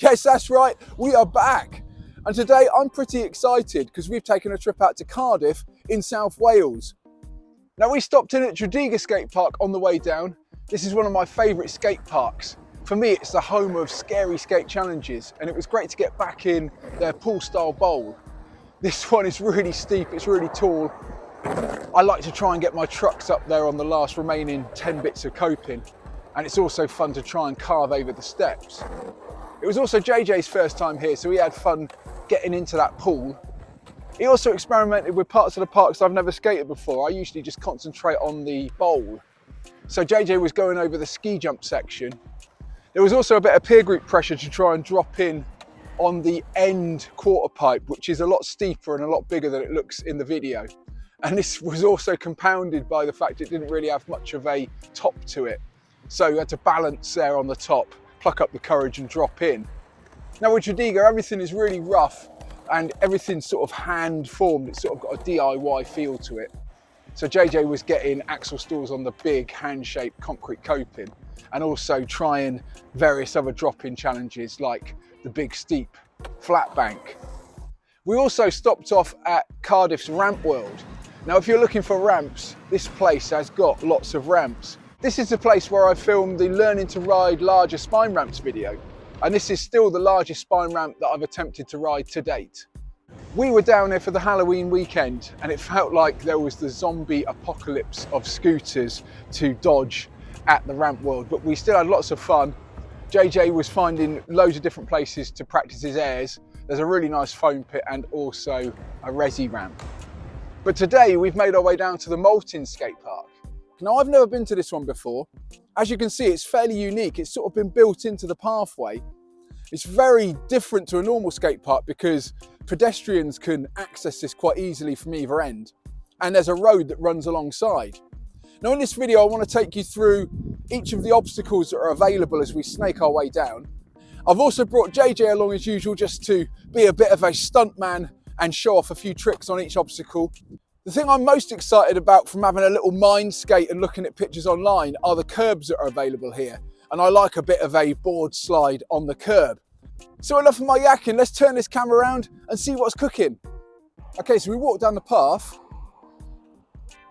Yes, that's right, we are back. And today I'm pretty excited because we've taken a trip out to Cardiff in South Wales. Now we stopped in at Tredega Skatepark on the way down. This is one of my favourite skate parks. For me, it's the home of scary skate challenges, and it was great to get back in their pool style bowl. This one is really steep, it's really tall. I like to try and get my trucks up there on the last remaining 10 bits of coping, and it's also fun to try and carve over the steps. It was also JJ's first time here, so he had fun getting into that pool. He also experimented with parts of the parks I've never skated before. I usually just concentrate on the bowl. So JJ was going over the ski jump section. There was also a bit of peer group pressure to try and drop in on the end quarter pipe, which is a lot steeper and a lot bigger than it looks in the video. And this was also compounded by the fact it didn't really have much of a top to it. So you had to balance there on the top, pluck up the courage and drop in. Now with Tredega, everything is really rough and everything's sort of hand formed. It's sort of got a DIY feel to it. So JJ was getting axle stalls on the big hand-shaped concrete coping and also trying various other drop-in challenges like the big steep flat bank. We also stopped off at Cardiff's Ramp World. Now if you're looking for ramps, this place has got lots of ramps. This is the place where I filmed the Learning to Ride Larger Spine Ramps video, and this is still the largest spine ramp that I've attempted to ride to date. We were down there for the Halloween weekend, and it felt like there was the zombie apocalypse of scooters to dodge at the Ramp World, but we still had lots of fun. JJ was finding loads of different places to practice his airs. There's a really nice foam pit and also a resi ramp. But today we've made our way down to the Maltings Skatepark. Now I've never been to this one before. As you can see, it's fairly unique. It's sort of been built into the pathway. It's very different to a normal skate park because pedestrians can access this quite easily from either end. And there's a road that runs alongside. Now in this video, I want to take you through each of the obstacles that are available as we snake our way down. I've also brought JJ along as usual just to be a bit of a stuntman and show off a few tricks on each obstacle. The thing I'm most excited about from having a little mind skate and looking at pictures online are the curbs that are available here. And I like a bit of a board slide on the curb. So enough of my yakking, let's turn this camera around and see what's cooking. Okay, so we walk down the path,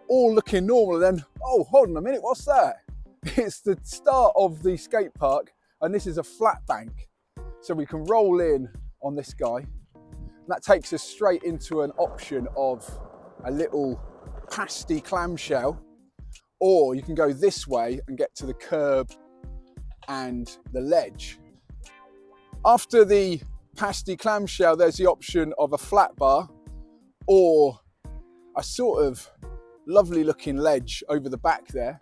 all looking normal, and then, oh, hold on a minute, what's that? It's the start of the skate park, and this is a flat bank. So we can roll in on this guy. And that takes us straight into an option of a little pasty clamshell, or you can go this way and get to the curb and the ledge. After the pasty clamshell, there's the option of a flat bar or a sort of lovely looking ledge over the back there.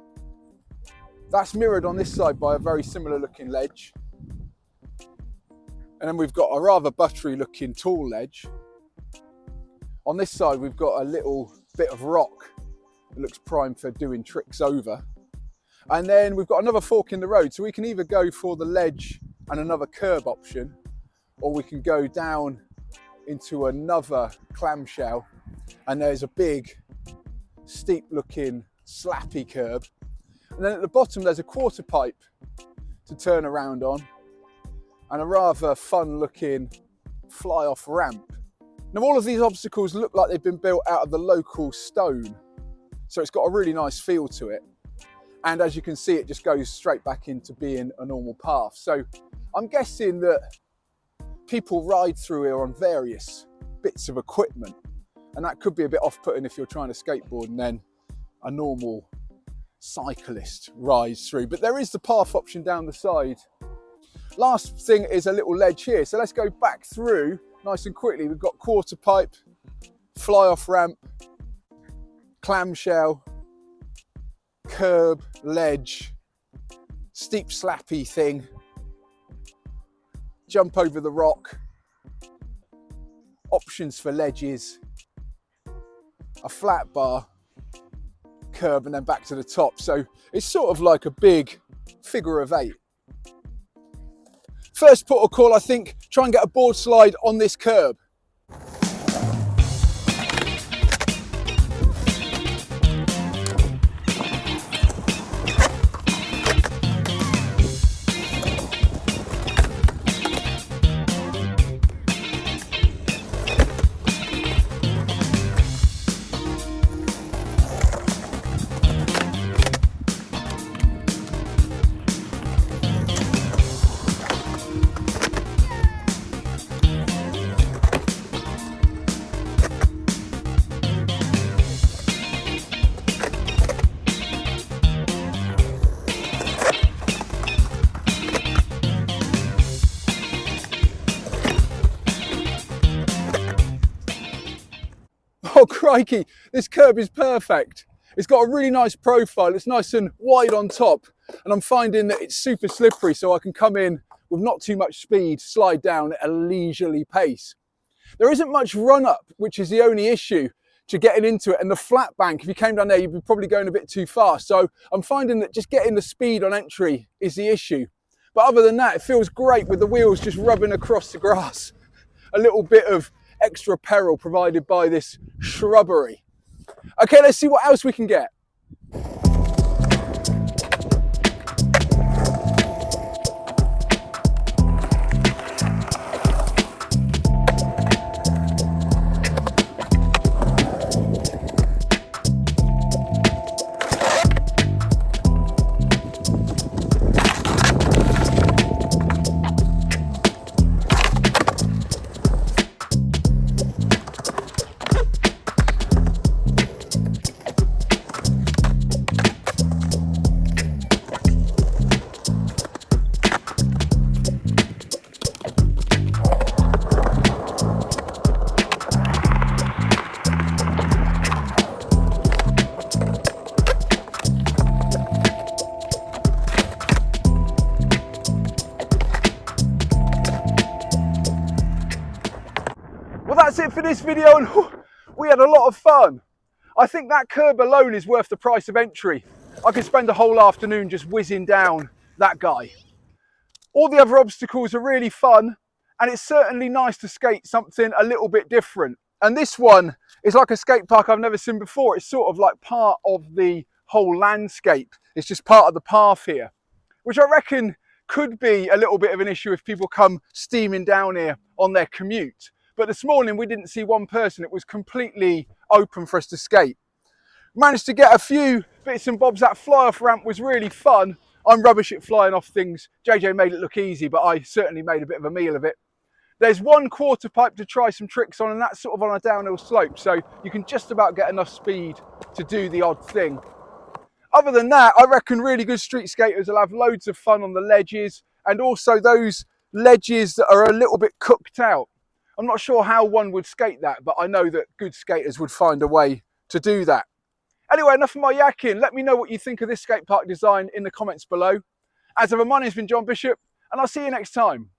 That's mirrored on this side by a very similar looking ledge. And then we've got a rather buttery looking tall ledge. On this side, we've got a little bit of rock that looks primed for doing tricks over. And then we've got another fork in the road. So we can either go for the ledge and another curb option, or we can go down into another clamshell. And there's a big, steep looking slappy curb. And then at the bottom, there's a quarter pipe to turn around on and a rather fun looking fly off ramp. Now all of these obstacles look like they've been built out of the local stone, so it's got a really nice feel to it. And as you can see, it just goes straight back into being a normal path. So I'm guessing that people ride through here on various bits of equipment, and that could be a bit off-putting if you're trying to skateboard and then a normal cyclist rides through. But there is the path option down the side. Last thing is a little ledge here, so let's go back through nice and quickly. We've got quarter pipe, fly off ramp, clamshell, curb, ledge, steep slappy thing, jump over the rock, options for ledges, a flat bar, curb, and then back to the top. So it's sort of like a big figure of 8. First protocol, I think, try and get a board slide on this curb. Oh crikey, this curb is perfect. It's got a really nice profile, it's nice and wide on top, and I'm finding that it's super slippery, so I can come in with not too much speed, slide down at a leisurely pace. There isn't much run up, which is the only issue to getting into it, and the flat bank, if you came down there, you'd be probably going a bit too fast. So I'm finding that just getting the speed on entry is the issue. But other than that, it feels great with the wheels just rubbing across the grass. A little bit of extra peril provided by this shrubbery. Okay, let's see what else we can get. Well, that's it for this video, and we had a lot of fun. I think that curb alone is worth the price of entry. I could spend a whole afternoon just whizzing down that guy. All the other obstacles are really fun, and it's certainly nice to skate something a little bit different. And this one is like a skate park I've never seen before. It's sort of like part of the whole landscape. It's just part of the path here, which I reckon could be a little bit of an issue if people come steaming down here on their commute. But this morning we didn't see one person. It was completely open for us to skate. Managed to get a few bits and bobs. That fly off ramp was really fun. I'm rubbish at flying off things. JJ made it look easy, but I certainly made a bit of a meal of it. There's one quarter pipe to try some tricks on, and that's sort of on a downhill slope, so you can just about get enough speed to do the odd thing. Other than that, I reckon really good street skaters will have loads of fun on the ledges, and also those ledges that are a little bit cooked out. I'm not sure how one would skate that, but I know that good skaters would find a way to do that. Anyway, enough of my yakking. Let me know what you think of this skate park design in the comments below. As ever, my name's been John Bishop, and I'll see you next time.